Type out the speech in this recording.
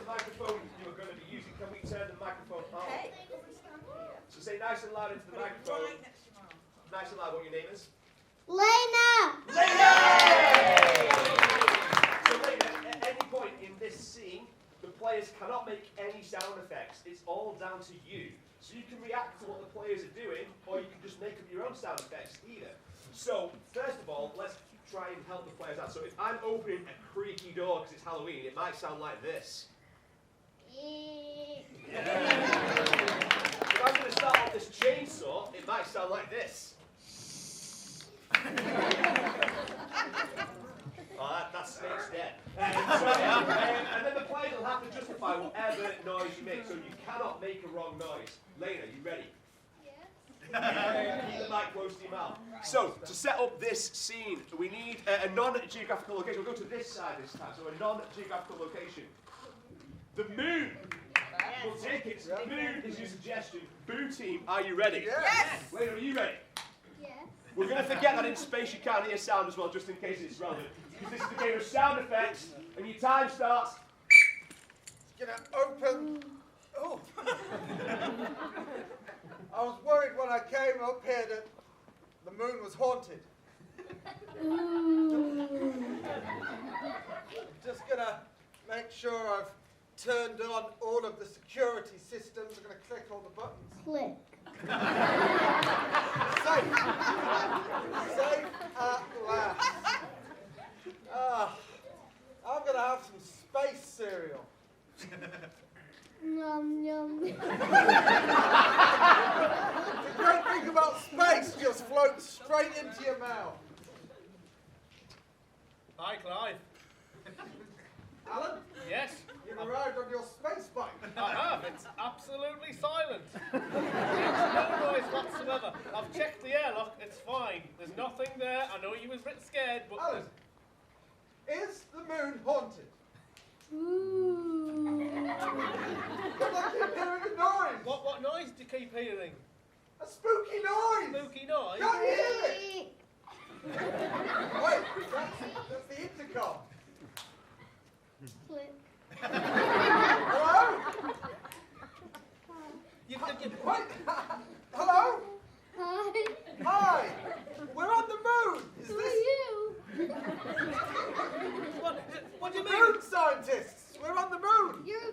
the microphone you are going to be using. Can we turn the microphone on? Hey. So say nice and loud into the microphone. Right next to your mouth. Nice and loud what your name is. Laina! Laina! So Laina, at any point in this scene, the players cannot make any sound effects. It's all down to you. So you can react to what the players are doing, or you can just make up your own sound effects either. So, first of all, let's try and help the players out. So if I'm opening a creaky door because it's Halloween, it might sound like this. If I'm going to start off this chainsaw, it might sound like this. Oh, that snake's dead. And then the players will have to justify whatever noise you make, so you cannot make a wrong noise. Laina, you ready? Keep the mic close to your mouth. So, to set up this scene, we need a non-geographical location. We'll go to this side this time, so a non-geographical location. The moon! We'll take it. The moon is your suggestion. Boo team, are you ready? Yes! Laina, are you ready? Yes. We're going to forget that in space you can't hear sound as well, just in case it's relevant. Because this is the game of sound effects, and your time starts. It's gonna open. Oh. I was worried when I came up here that the moon was haunted. Just gonna make sure I've turned on all of the security systems. I'm gonna click all the buttons. Click. Safe. Safe at last. I'm gonna have some space cereal. Yum, yum. The great thing about space just floats straight into your mouth. Hi, Clive. Alan, Yes, you've arrived on your space bike. I have. It's absolutely silent. There's no noise whatsoever. I've checked the airlock. It's fine. There's nothing there. I know you was a bit scared, but... Alan, is the moon haunted? Ooh. Because I keep hearing a noise. What noise do you keep hearing? A spooky noise. Spooky noise? Can you hear it? Wait, that's the intercom. Click. Hello? Wait, hello? Hi. Hi. We're on the moon. Is Who are this you? What do you the mean? moon scientists? We're on the moon. You're a